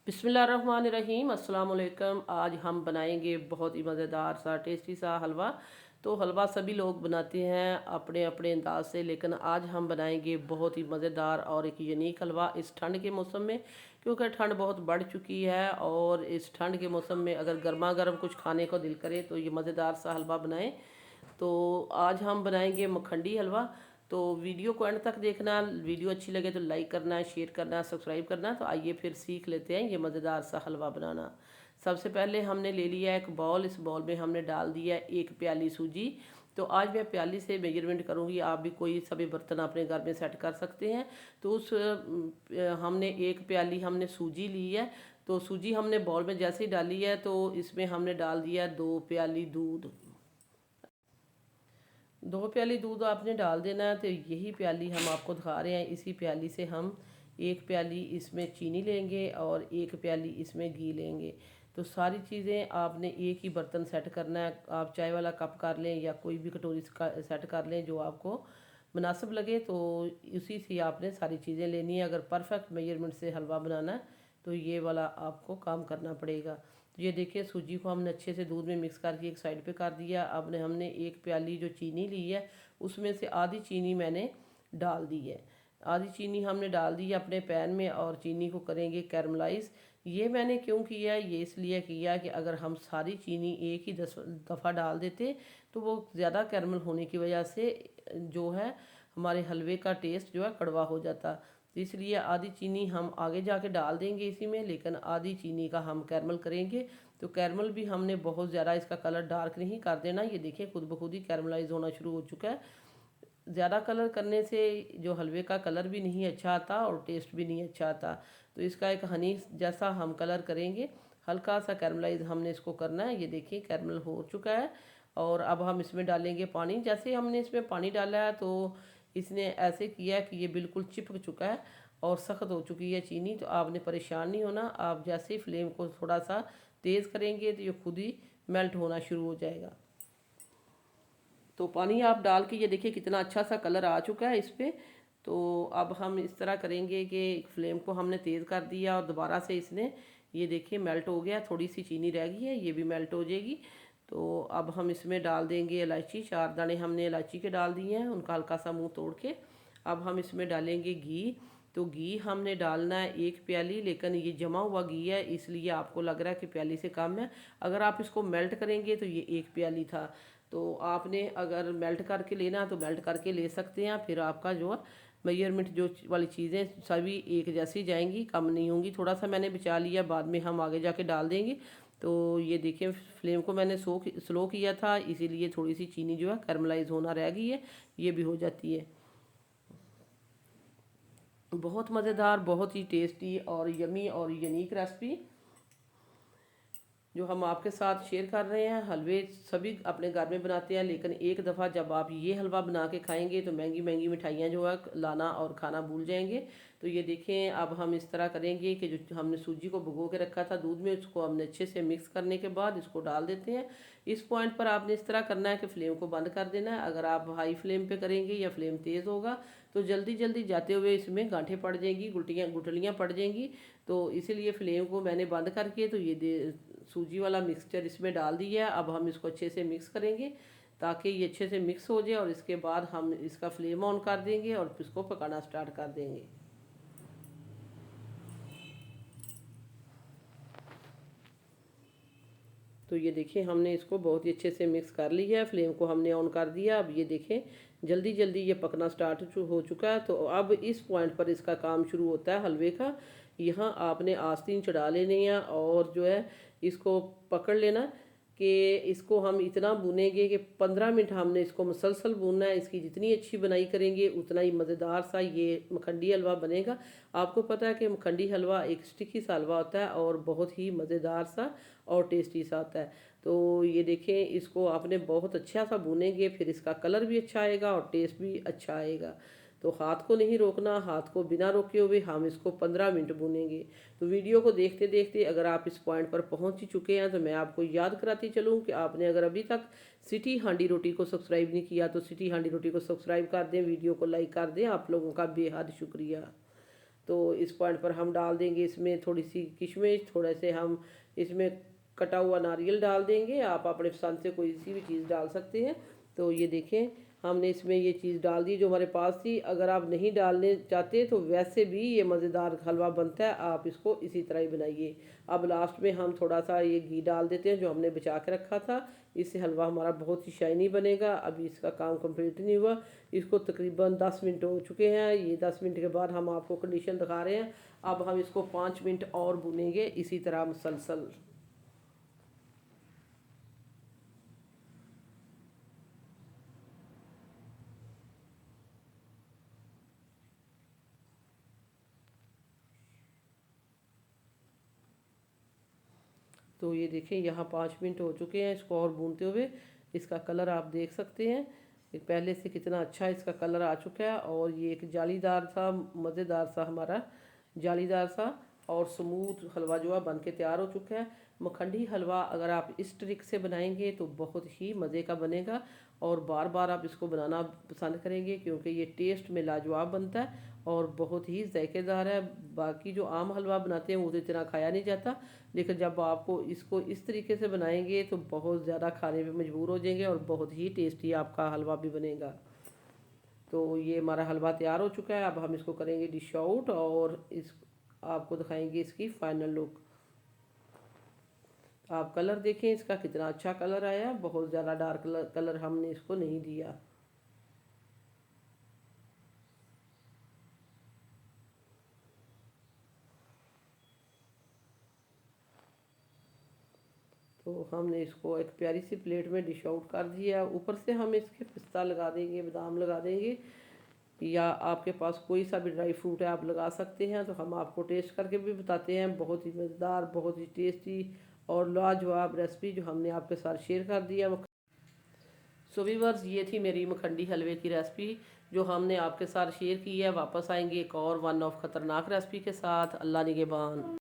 बिस्मिल्लाहिर्रहमानिर्रहीम अस्सलाम वालेकुम। आज हम बनाएंगे बहुत ही मज़ेदार सा टेस्टी सा हलवा। तो हलवा सभी लोग बनाते हैं अपने अपने अंदाज से, लेकिन आज हम बनाएंगे बहुत ही मज़ेदार और एक यूनिक हलवा इस ठंड के मौसम में, क्योंकि ठंड बहुत बढ़ चुकी है। और इस ठंड के मौसम में अगर गर्मा गर्म कुछ खाने को दिल करे तो ये मज़ेदार सा हलवा बनाएं। तो आज हम बनाएंगे मखंडी हलवा। तो वीडियो को एंड तक देखना, वीडियो अच्छी लगे तो लाइक करना है, शेयर करना है, सब्सक्राइब करना है। तो आइए फिर सीख लेते हैं ये मज़ेदार सा हलवा बनाना। सबसे पहले हमने ले लिया एक बॉल। इस बॉल में हमने डाल दिया एक प्याली सूजी। तो आज मैं प्याली से मेजरमेंट करूंगी, आप भी कोई सभी बर्तन अपने घर में सेट कर सकते हैं। तो उस हमने एक प्याली हमने सूजी ली है। तो सूजी हमने बॉल में जैसे ही डाली है तो इसमें हमने डाल दिया 2 प्याली दूध। 2 प्याली दूध आपने डाल देना है। तो यही प्याली हम आपको दिखा रहे हैं, इसी प्याली से हम एक प्याली इसमें चीनी लेंगे और एक प्याली इसमें घी लेंगे। तो सारी चीज़ें आपने एक ही बर्तन सेट करना है। आप चाय वाला कप कर लें या कोई भी कटोरी सेट कर लें जो आपको मुनासिब लगे। तो उसी से आपने सारी चीज़ें लेनी है। अगर परफेक्ट मेजरमेंट से हलवा बनाना है तो ये वाला आपको काम करना पड़ेगा। तो ये देखिए सूजी को हमने अच्छे से दूध में मिक्स करके एक साइड पे कर दिया। अब हमने एक प्याली जो चीनी ली है उसमें से आधी चीनी मैंने डाल दी है। आधी चीनी हमने डाल दी है अपने पैन में और चीनी को करेंगे कैरमलाइज। ये मैंने क्यों किया, ये इसलिए किया कि अगर हम सारी चीनी एक ही दफ़ा डाल देते तो वो ज़्यादा कैरमल होने की वजह से जो है हमारे हलवे का टेस्ट जो है कड़वा हो जाता। तो इसलिए आधी चीनी हम आगे जाके डाल देंगे इसी में, लेकिन आधी चीनी का हम कैरमल करेंगे। तो कैरमल भी हमने बहुत ज़्यादा इसका कलर डार्क नहीं कर देना। ये देखिए खुद ब खुद ही कैरमलाइज होना शुरू हो चुका है। ज़्यादा कलर करने से जो हलवे का कलर भी नहीं अच्छा आता और टेस्ट भी नहीं अच्छा आता। तो इसका एक हनी जैसा हम कलर करेंगे, हल्का सा कैरमलाइज हमने इसको करना है। ये देखिए कैरमल हो चुका है। और अब हम इसमें डालेंगे पानी। जैसे हमने इसमें पानी डाला है तो इसने ऐसे किया कि ये बिल्कुल चिपक चुका है और सख्त हो चुकी है चीनी। तो आपने परेशान नहीं होना, आप जैसे ही फ्लेम को थोड़ा सा तेज़ करेंगे तो ये खुद ही मेल्ट होना शुरू हो जाएगा। तो पानी आप डाल के ये देखिए कितना अच्छा सा कलर आ चुका है इस पर। तो अब हम इस तरह करेंगे कि फ्लेम को हमने तेज़ कर दिया और दोबारा से इसने ये देखिए मेल्ट हो गया। थोड़ी सी चीनी रह गई है, ये भी मेल्ट हो जाएगी। तो अब हम इसमें डाल देंगे इलायची। 4 दाने हमने इलायची के डाल दिए हैं, उनका हल्का सा मुंह तोड़ के। अब हम इसमें डालेंगे घी। तो घी हमने डालना है एक प्याली, लेकिन ये जमा हुआ घी है इसलिए आपको लग रहा है कि प्याली से कम है। अगर आप इसको मेल्ट करेंगे तो ये एक प्याली था। तो आपने अगर मेल्ट करके लेना तो मेल्ट करके ले सकते हैं। फिर आपका जो है मेजरमेंट जो वाली चीज़ें सभी एक जैसी जाएंगी, कम नहीं होंगी। थोड़ा सा मैंने बचा लिया, बाद में हम आगे जाके डाल देंगे। तो ये देखिए फ्लेम को मैंने स्लो किया था, इसीलिए थोड़ी सी चीनी जो है कैरमलाइज होना रह गई है, ये भी हो जाती है। बहुत मज़ेदार, बहुत ही टेस्टी और यमी और यूनिक रेसिपी जो हम आपके साथ शेयर कर रहे हैं। हलवे सभी अपने घर में बनाते हैं, लेकिन एक दफ़ा जब आप ये हलवा बना के खाएंगे तो महंगी महंगी मिठाइयाँ जो है लाना और खाना भूल जाएंगे। तो ये देखें अब हम इस तरह करेंगे कि जो हमने सूजी को भिगो के रखा था दूध में, उसको हमने अच्छे से मिक्स करने के बाद इसको डाल देते हैं। इस पॉइंट पर आपने इस तरह करना है कि फ्लेम को बंद कर देना है। अगर आप हाई फ्लेम पे करेंगे या फ्लेम तेज़ होगा तो जल्दी जल्दी जाते हुए इसमें गांठें पड़ जाएंगी, गुठलियाँ पड़ जाएंगी। तो इसीलिए फ्लेम को मैंने बंद करके तो ये सूजी वाला मिक्सचर इसमें डाल दिया है। अब हम इसको अच्छे से मिक्स करेंगे ताकि ये अच्छे से मिक्स हो जाए, और इसके बाद हम इसका फ्लेम ऑन कर देंगे और इसको पकाना स्टार्ट कर देंगे। तो ये देखिए हमने इसको बहुत ही अच्छे से मिक्स कर लिया है, फ्लेम को हमने ऑन कर दिया। अब ये देखें जल्दी जल्दी ये पकना स्टार्ट हो चुका है। तो अब इस पॉइंट पर इसका काम शुरू होता है हलवे का। यहाँ आपने आस्तीन चढ़ा लेने हैं और जो है इसको पकड़ लेना कि इसको हम इतना भूनेंगे कि 15 मिनट हमने इसको मुसलसल भूनना है। इसकी जितनी अच्छी बनाई करेंगे उतना ही मज़ेदार सा ये मखंडी हलवा बनेगा। आपको पता है कि मखंडी हलवा एक स्टिकी सा हलवा होता है और बहुत ही मज़ेदार सा और टेस्टी सा आता है। तो ये देखें इसको आपने बहुत अच्छा सा भूनेंगे, फिर इसका कलर भी अच्छा आएगा और टेस्ट भी अच्छा आएगा। तो हाथ को नहीं रोकना, हाथ को बिना रोके हुए हम इसको 15 मिनट भूनेंगे। तो वीडियो को देखते देखते अगर आप इस पॉइंट पर पहुंच ही चुके हैं तो मैं आपको याद कराती चलूं कि आपने अगर अभी तक सिटी हांडी रोटी को सब्सक्राइब नहीं किया तो सिटी हांडी रोटी को सब्सक्राइब कर दें, वीडियो को लाइक कर दें। आप लोगों का बेहद शुक्रिया। तो इस पॉइंट पर हम डाल देंगे इसमें थोड़ी सी किशमिश, थोड़े से हम इसमें कटा हुआ नारियल डाल देंगे। आप अपने पसंद से कोई सी भी चीज़ डाल सकते हैं। तो ये देखें, हमने इसमें ये चीज़ डाल दी जो हमारे पास थी। अगर आप नहीं डालने चाहते तो वैसे भी ये मज़ेदार हलवा बनता है, आप इसको इसी तरह ही बनाइए। अब लास्ट में हम थोड़ा सा ये घी डाल देते हैं जो हमने बचा के रखा था। इससे हलवा हमारा बहुत ही शाइनी बनेगा। अभी इसका काम कंप्लीट नहीं हुआ, इसको तकरीबन 10 मिनट हो चुके हैं। ये 10 मिनट के बाद हम आपको कंडीशन दिखा रहे हैं। अब हम इसको 5 मिनट और भूनेंगे इसी तरह मुसलसल। तो ये देखें, यहाँ 5 मिनट हो चुके हैं इसको और भूनते हुए। इसका कलर आप देख सकते हैं कि पहले से कितना अच्छा इसका कलर आ चुका है। और ये एक जालीदार सा, मज़ेदार सा हमारा जालीदार सा और स्मूथ हलवा जो है बन के तैयार हो चुका है। मखंडी हलवा अगर आप इस ट्रिक से बनाएंगे तो बहुत ही मज़े का बनेगा और बार बार आप इसको बनाना पसंद करेंगे, क्योंकि ये टेस्ट में लाजवाब बनता है और बहुत ही जायकेदार है। बाकी जो आम हलवा बनाते हैं वो तो इतना खाया नहीं जाता, लेकिन जब आपको इसको इस तरीके से बनाएंगे तो बहुत ज़्यादा खाने पे मजबूर हो जाएंगे और बहुत ही टेस्टी आपका हलवा भी बनेगा। तो ये हमारा हलवा तैयार हो चुका है। अब हम इसको करेंगे डिश आउट और इस आपको दिखाएंगे इसकी फाइनल लुक। आप कलर देखें इसका कितना अच्छा कलर आया, बहुत ज़्यादा डार्क कलर हमने इसको नहीं दिया। तो हमने इसको एक प्यारी सी प्लेट में डिश आउट कर दिया। ऊपर से हम इसके पिस्ता लगा देंगे, बादाम लगा देंगे, या आपके पास कोई सा भी ड्राई फ्रूट है आप लगा सकते हैं। तो हम आपको टेस्ट करके भी बताते हैं। बहुत ही मज़ेदार, बहुत ही टेस्टी और लाजवाब रेसिपी जो हमने आपके साथ शेयर कर दिया। सो व्यूअर्स, ये थी मेरी मखंडी हलवे की रेसिपी जो हमने आपके साथ शेयर की है। वापस आएंगे एक और वन ऑफ ख़तरनाक रेसिपी के साथ। अल्लाह निगहबान।